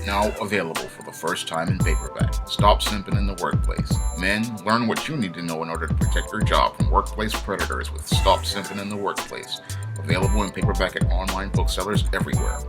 Now available for the first time in paperback. Stop Simping in the Workplace. Men, learn what you need to know in order to protect your job from workplace predators with Stop Simping in the Workplace. Available in paperback at online booksellers everywhere.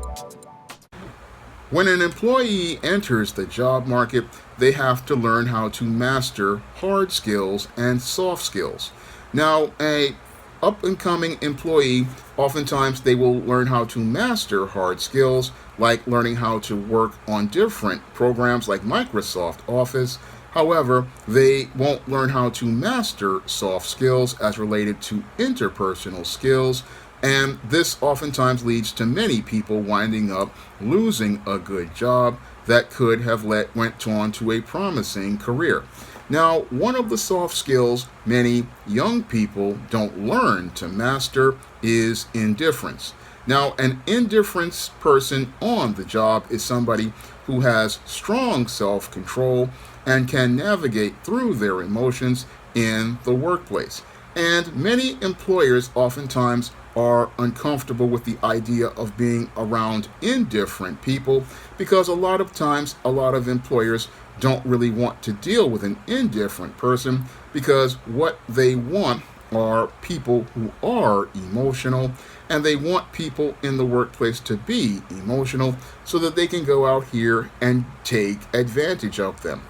When an employee enters the job market, they have to learn how to master hard skills and soft skills. Now, a up-and-coming employee, oftentimes they will learn how to master hard skills, like learning how to work on different programs like Microsoft Office. However, they won't learn how to master soft skills as related to interpersonal skills, and this oftentimes leads to many people winding up losing a good job that could have went on to a promising career. Now, one of the soft skills many young people don't learn to master is indifference. Now, an indifference person on the job is somebody who has strong self-control and can navigate through their emotions in the workplace. And many employers oftentimes are uncomfortable with the idea of being around indifferent people because a lot of times a lot of employers don't really want to deal with an indifferent person because what they want are people who are emotional, and they want people in the workplace to be emotional so that they can go out here and take advantage of them.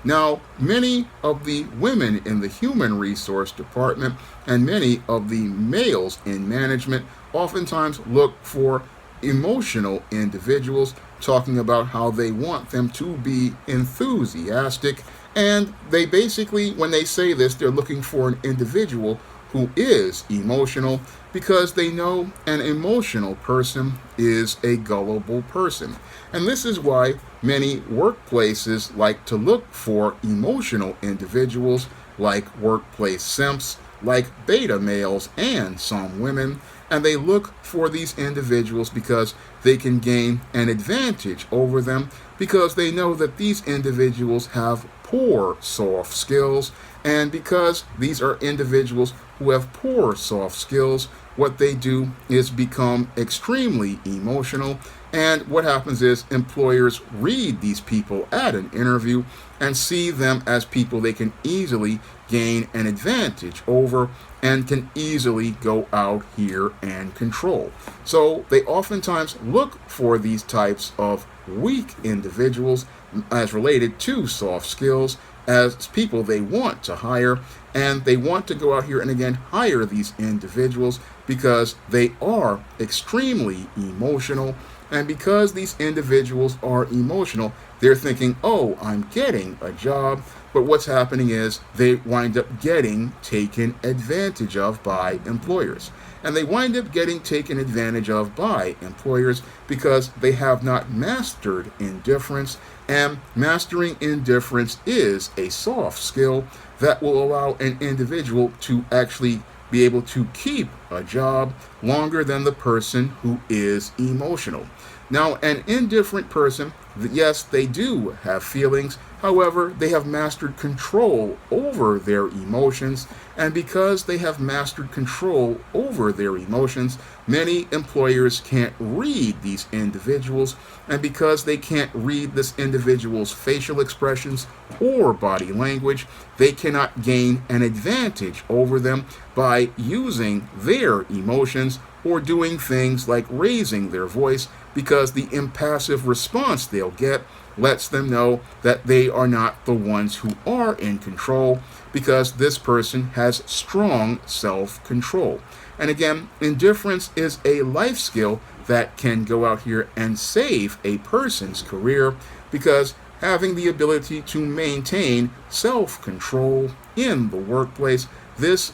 Now, many of the women in the human resource department and many of the males in management oftentimes look for emotional individuals, talking about how they want them to be enthusiastic. And they basically, when they say this, they're looking for an individual who is emotional because they know an emotional person is a gullible person. And this is why many workplaces like to look for emotional individuals like workplace simps, like beta males and some women, and they look for these individuals because they can gain an advantage over them because they know that these individuals have poor soft skills, and because these are individuals who have poor soft skills, what they do is become extremely emotional. And what happens is employers read these people at an interview and see them as people they can easily gain an advantage over and can easily go out here and control. So they oftentimes look for these types of weak individuals as related to soft skills as people they want to hire, and they want to go out here and again hire these individuals because they are extremely emotional. And because these individuals are emotional, they're thinking, oh, I'm getting a job. But what's happening is they wind up getting taken advantage of by employers. And they wind up getting taken advantage of by employers because they have not mastered indifference. And mastering indifference is a soft skill that will allow an individual to actually be able to keep a job longer than the person who is emotional. Now, an indifferent person, yes, they do have feelings. However, they have mastered control over their emotions. And because they have mastered control over their emotions, many employers can't read these individuals. And because they can't read this individual's facial expressions or body language, they cannot gain an advantage over them by using their emotions or doing things like raising their voice, because the impassive response they'll get lets them know that they are not the ones who are in control, because this person has strong self-control. And again, indifference is a life skill that can go out here and save a person's career, because having the ability to maintain self-control in the workplace, this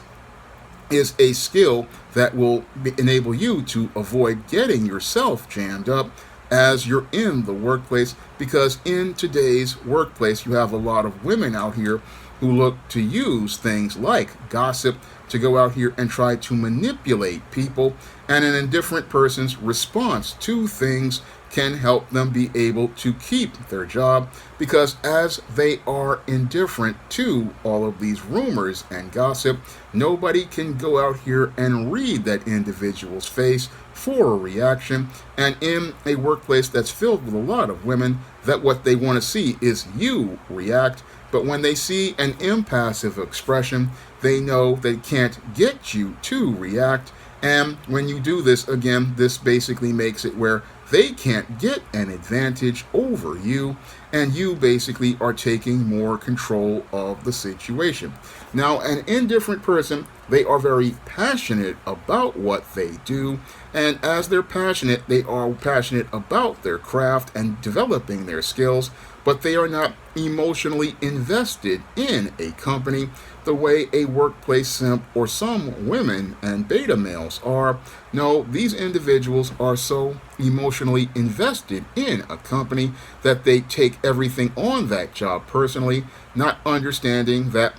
is a skill that will enable you to avoid getting yourself jammed up as you're in the workplace, because in today's workplace you have a lot of women out here who look to use things like gossip to go out here and try to manipulate people, and an indifferent person's response to things can help them be able to keep their job, because as they are indifferent to all of these rumors and gossip, nobody can go out here and read that individual's face for a reaction, and in a workplace that's filled with a lot of women, that what they want to see is you react. But when they see an impassive expression, they know they can't get you to react. And when you do this, again, this basically makes it where they can't get an advantage over you, and you basically are taking more control of the situation. Now, an indifferent person, they are very passionate about what they do, and as they're passionate, they are passionate about their craft and developing their skills, but they are not emotionally invested in a company the way a workplace simp or some women and beta males are. No, these individuals are so emotionally invested in a company that they take everything on that job personally, not understanding that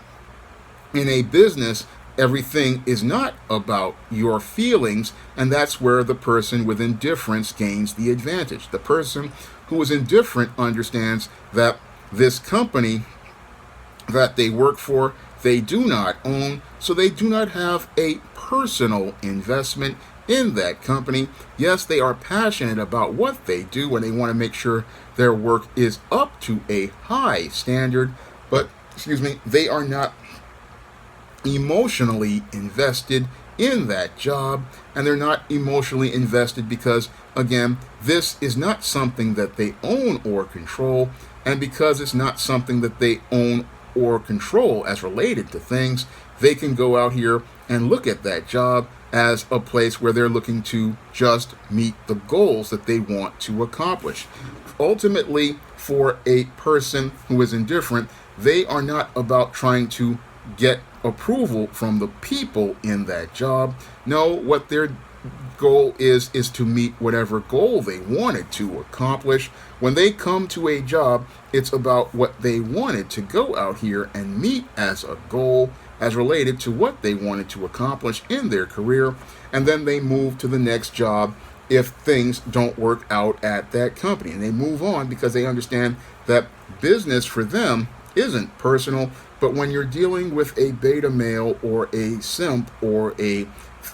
in a business, everything is not about your feelings, and that's where the person with indifference gains the advantage. The person who is indifferent understands that this company that they work for, they do not own, so they do not have a personal investment in that company. Yes, they are passionate about what they do and they want to make sure their work is up to a high standard, but they are not emotionally invested in that job, and they're not emotionally invested because, again, this is not something that they own or control, and because it's not something that they own or control as related to things, they can go out here and look at that job as a place where they're looking to just meet the goals that they want to accomplish. Ultimately, for a person who is indifferent, they are not about trying to get approval from the people in that job. No, what their goal is to meet whatever goal they wanted to accomplish. When they come to a job, it's about what they wanted to go out here and meet as a goal, as related to what they wanted to accomplish in their career, and then they move to the next job if things don't work out at that company. And they move on because they understand that business for them isn't personal. But when you're dealing with a beta male or a simp or a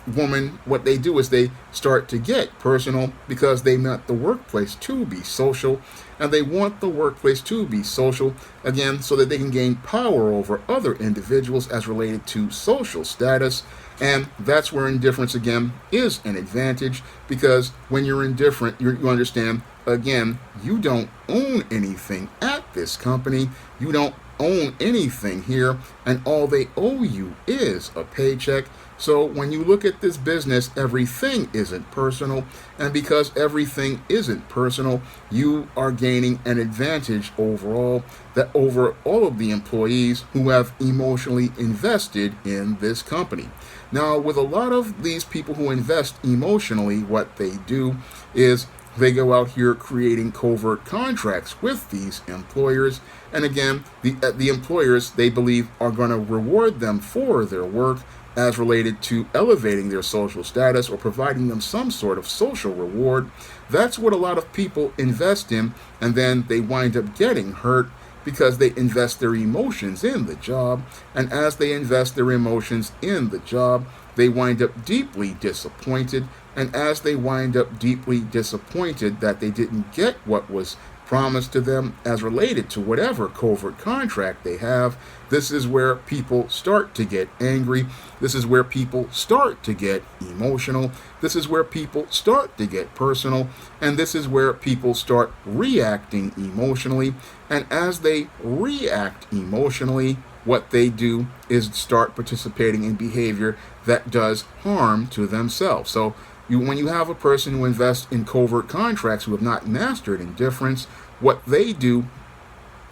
woman, what they do is they start to get personal because they want the workplace to be social, and they want the workplace to be social, again, so that they can gain power over other individuals as related to social status. And that's where indifference, again, is an advantage, because when you're indifferent, you understand, again, you don't own anything at this company. You don't own anything here, and all they owe you is a paycheck. So when you look at this business, everything isn't personal, and because everything isn't personal, you are gaining an advantage overall, that over all of the employees who have emotionally invested in this company. Now, with a lot of these people who invest emotionally, what they do is they go out here creating covert contracts with these employers. And again, the employers, they believe, are going to reward them for their work as related to elevating their social status or providing them some sort of social reward. That's what a lot of people invest in, and then they wind up getting hurt because they invest their emotions in the job. And as they invest their emotions in the job, they wind up deeply disappointed. And as they wind up deeply disappointed that they didn't get what was promised to them as related to whatever covert contract they have, this is where people start to get angry. This is where people start to get emotional. This is where people start to get personal. And this is where people start reacting emotionally. And as they react emotionally, what they do is start participating in behavior that does harm to themselves. So when you have a person who invests in covert contracts who have not mastered indifference, what they do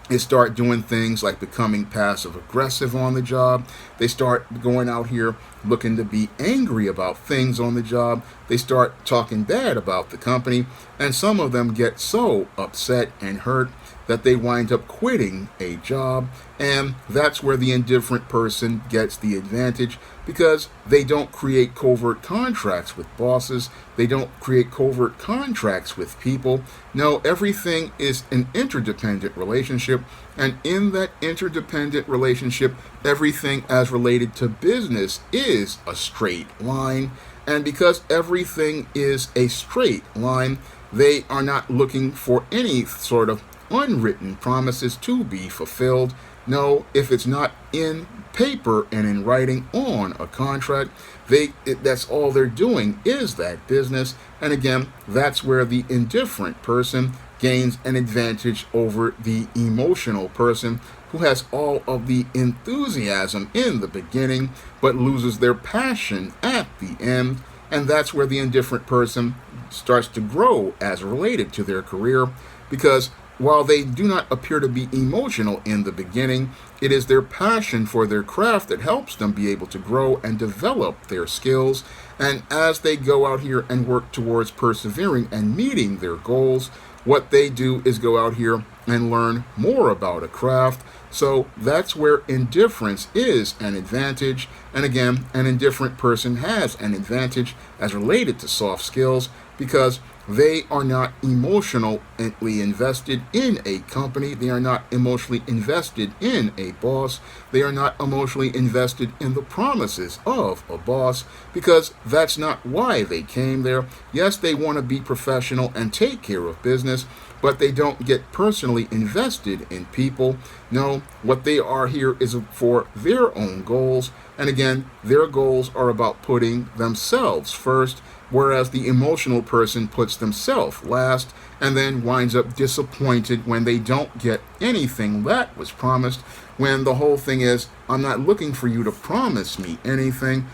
is start doing things like becoming passive aggressive on the job. They start going out here looking to be angry about things on the job. They start talking bad about the company, and some of them get so upset and hurt that they wind up quitting a job. And that's where the indifferent person gets the advantage, because they don't create covert contracts with bosses. They don't create covert contracts with people. No, everything is an interdependent relationship. And in that interdependent relationship, everything as related to business is a straight line. And because everything is a straight line, they are not looking for any sort of unwritten promises to be fulfilled. No, if it's not in paper and in writing on a contract, that's all they're doing is that business. And again, that's where the indifferent person gains an advantage over the emotional person who has all of the enthusiasm in the beginning but loses their passion at the end. And that's where the indifferent person starts to grow as related to their career, because while they do not appear to be emotional in the beginning, it is their passion for their craft that helps them be able to grow and develop their skills. And as they go out here and work towards persevering and meeting their goals, what they do is go out here and learn more about a craft. So that's where indifference is an advantage. And again, an indifferent person has an advantage as related to soft skills because they are not emotionally invested in a company. They are not emotionally invested in a boss. They are not emotionally invested in the promises of a boss because that's not why they came there. Yes, they want to be professional and take care of business, but they don't get personally invested in people. No, what they are here is for their own goals. And again, their goals are about putting themselves first, whereas the emotional person puts themselves last and then winds up disappointed when they don't get anything that was promised, when the whole thing is, I'm not looking for you to promise me anything.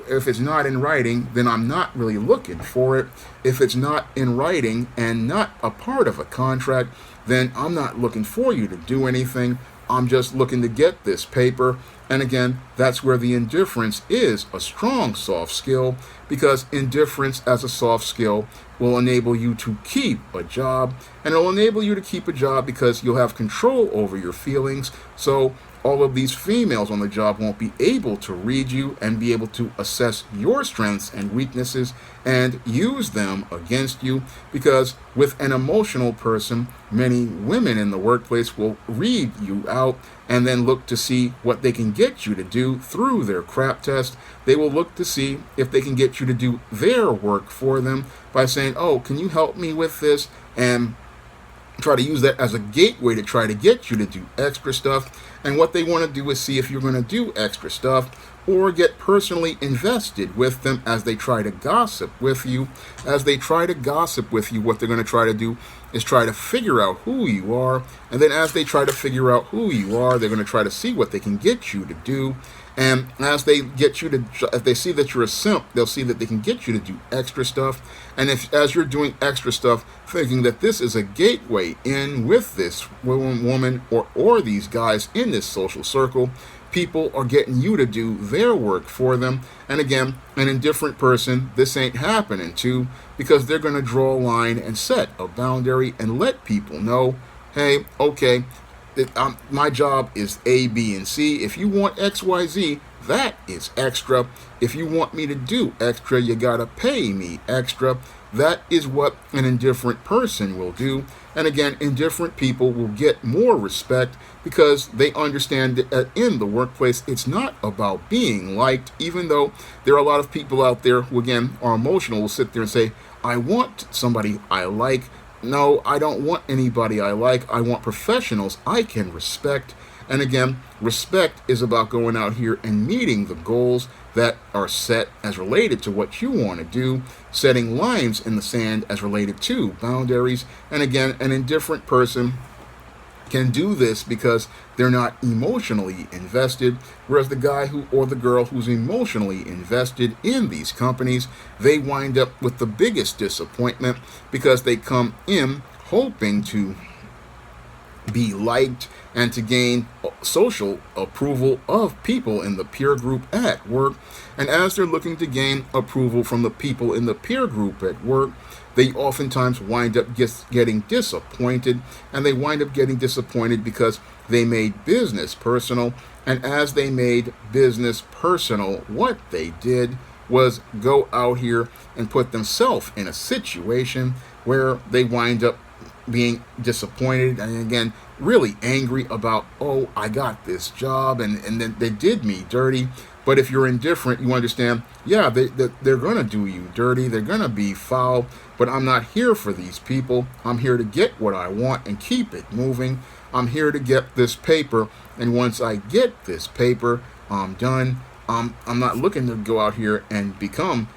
If it's not in writing, then I'm not really looking for it. If it's not in writing and not a part of a contract, then I'm not looking for you to do anything. I'm just looking to get this paper. And again, that's where the indifference is a strong soft skill, because indifference as a soft skill will enable you to keep a job, and it will enable you to keep a job because you'll have control over your feelings. So all of these females on the job won't be able to read you and be able to assess your strengths and weaknesses and use them against you, because with an emotional person, many women in the workplace will read you out and then look to see what they can get you to do through their crap test. They will look to see if they can get you to do their work for them by saying, oh, can you help me with this? And try to use that as a gateway to try to get you to do extra stuff. And what they want to do is see if you're going to do extra stuff or get personally invested with them as they try to gossip with you. As they try to gossip with you, what they're going to try to do is try to figure out who you are. And then as they try to figure out who you are, they're going to try to see what they can get you to do. And as they get you to, if they see that you're a simp, they'll see that they can get you to do extra stuff. And if, as you're doing extra stuff, thinking that this is a gateway in with this woman or these guys in this social circle, people are getting you to do their work for them. And again, an indifferent person, this ain't happening to, because they're going to draw a line and set a boundary and let people know, hey, okay, my job is A, B, and C. If you want X, Y, Z, that is extra. If you want me to do extra, you gotta pay me extra. That is what an indifferent person will do. And again, indifferent people will get more respect because they understand that in the workplace, it's not about being liked, even though there are a lot of people out there who, again, are emotional, will sit there and say, I want somebody I like. No, I don't want anybody I like. I want professionals I can respect. And again, respect is about going out here and meeting the goals that are set as related to what you want to do, setting lines in the sand as related to boundaries. And again, an indifferent person can do this because they're not emotionally invested, whereas the guy who or the girl who's emotionally invested in these companies, they wind up with the biggest disappointment because they come in hoping to be liked and to gain social approval of people in the peer group at work. And as they're looking to gain approval from the people in the peer group at work, they oftentimes wind up getting disappointed, and they wind up getting disappointed because they made business personal. And as they made business personal, what they did was go out here and put themselves in a situation where they wind up being disappointed and again really angry about, oh, I got this job and then they did me dirty. But if you're indifferent, you understand, yeah, they're going to do you dirty. They're going to be foul. But I'm not here for these people. I'm here to get what I want and keep it moving. I'm here to get this paper. And once I get this paper, I'm done. I'm not looking to go out here and become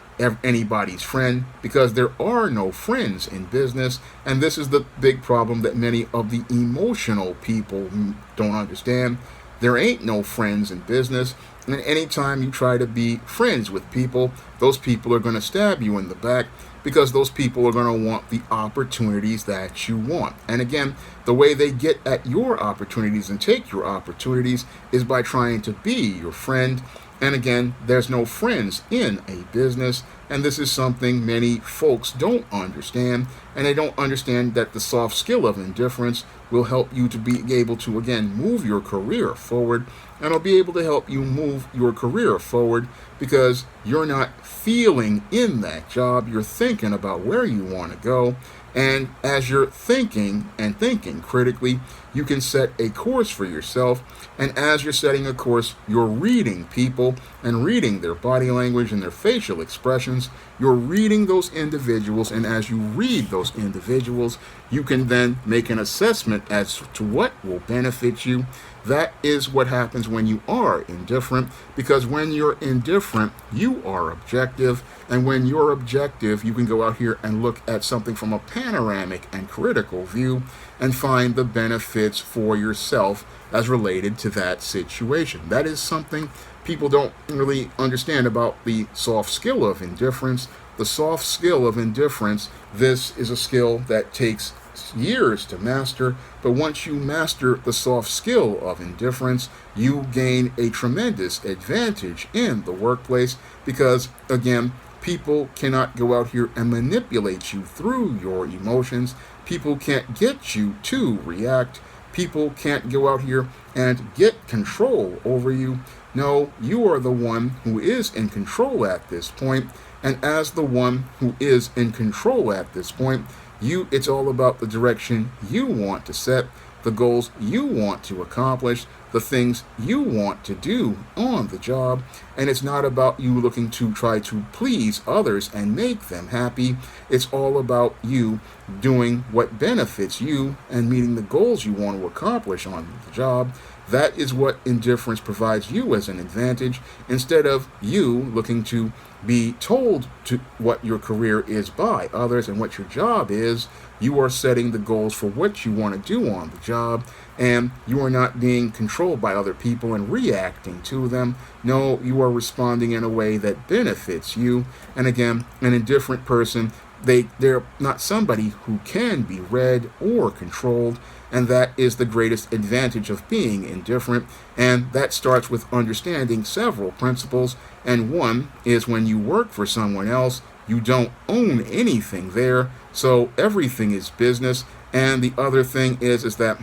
anybody's friend, because there are no friends in business. And this is the big problem that many of the emotional people don't understand. There ain't no friends in business. And anytime you try to be friends with people, those people are going to stab you in the back, because those people are going to want the opportunities that you want. And again, the way they get at your opportunities and take your opportunities is by trying to be your friend. And again, there's no friends in a business, and this is something many folks don't understand. And they don't understand that the soft skill of indifference will help you to be able to, again, move your career forward. And it'll be able to help you move your career forward because you're not feeling in that job. You're thinking about where you want to go. And as you're thinking and thinking critically, you can set a course for yourself. And as you're setting a course, you're reading people and reading their body language and their facial expressions. You're reading those individuals. And as you read those individuals, you can then make an assessment as to what will benefit you. That is what happens when you are indifferent, because when you're indifferent, you are objective. And when you're objective, you can go out here and look at something from a panoramic and critical view and find the benefits for yourself as related to that situation. That is something people don't really understand about the soft skill of indifference. The soft skill of indifference, this is a skill that takes years to master, but once you master the soft skill of indifference, you gain a tremendous advantage in the workplace, because again, people cannot go out here and manipulate you through your emotions. People can't get you to react. People can't go out here and get control over you. No, you are the one who is in control at this point. And as the one who is in control at this point, it's all about the direction you want to set, the goals you want to accomplish, the things you want to do on the job. And it's not about you looking to try to please others and make them happy. It's all about you doing what benefits you and meeting the goals you want to accomplish on the job. That is what indifference provides you as an advantage, instead of you looking to be told to what your career is by others and what your job is. You are setting the goals for what you want to do on the job, and you are not being controlled by other people and reacting to them. No, you are responding in a way that benefits you. And again, an indifferent person, they're not somebody who can be read or controlled, and that is the greatest advantage of being indifferent. And that starts with understanding several principles. And one is, when you work for someone else, you don't own anything there, so everything is business. And the other thing is that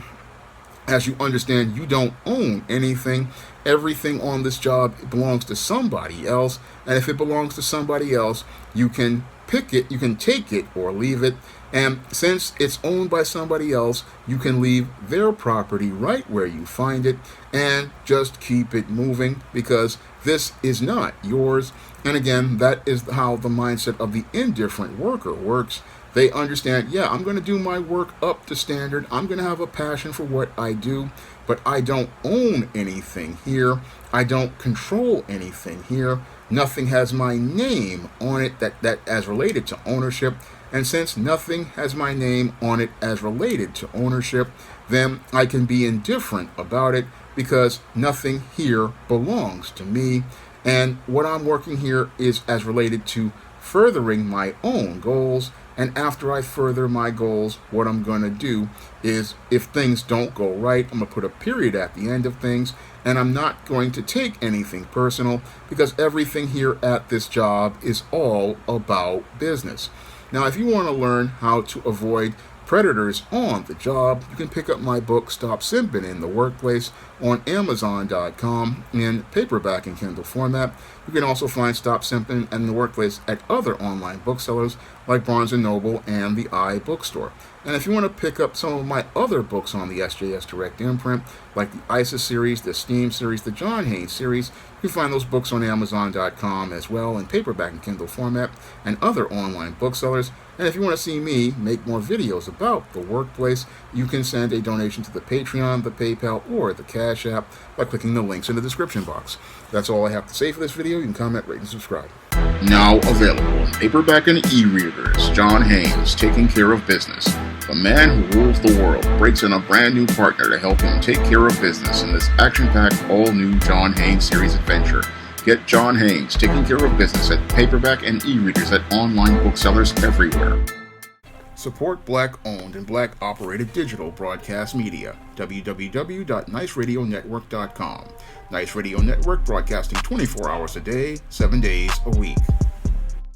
as you understand you don't own anything, everything on this job belongs to somebody else. And if it belongs to somebody else, you can pick it, you can take it or leave it. And since it's owned by somebody else, you can leave their property right where you find it and just keep it moving, because this is not yours. And again, that is how the mindset of the indifferent worker works. They understand, yeah, I'm going to do my work up to standard. I'm going to have a passion for what I do, but I don't own anything here. I don't control anything here. Nothing has my name on it that as related to ownership. And since nothing has my name on it as related to ownership, then I can be indifferent about it, because nothing here belongs to me. And what I'm working here is as related to furthering my own goals. And after I further my goals, what I'm going to do is, if things don't go right, I'm going to put a period at the end of things, and I'm not going to take anything personal, because everything here at this job is all about business. Now, if you want to learn how to avoid predators on the job, you can pick up my book, Stop Simping in the Workplace, on Amazon.com in paperback and Kindle format. You can also find Stop Simping in the Workplace at other online booksellers like Barnes & Noble and the iBookstore. And if you want to pick up some of my other books on the SJS Direct imprint, like the ISIS series, the STEAM series, the John Haynes series, You can find those books on Amazon.com as well in paperback and Kindle format and other online booksellers. And if you want to see me make more videos about the workplace, you can send a donation to the Patreon, the PayPal, or the Cash App by clicking the links in the description box. That's all I have to say for this video. You can comment, rate, and subscribe. Now available in paperback and e-readers, John Haynes, Taking Care of Business. The man who rules the world breaks in a brand new partner to help him take care of business in this action-packed, all-new John Haynes series adventure. Get John Haynes, Taking Care of Business at paperback and e-readers at online booksellers everywhere. Support Black-owned and Black-operated digital broadcast media. www.niceradionetwork.com. Nice Radio Network, broadcasting 24 hours a day, 7 days a week.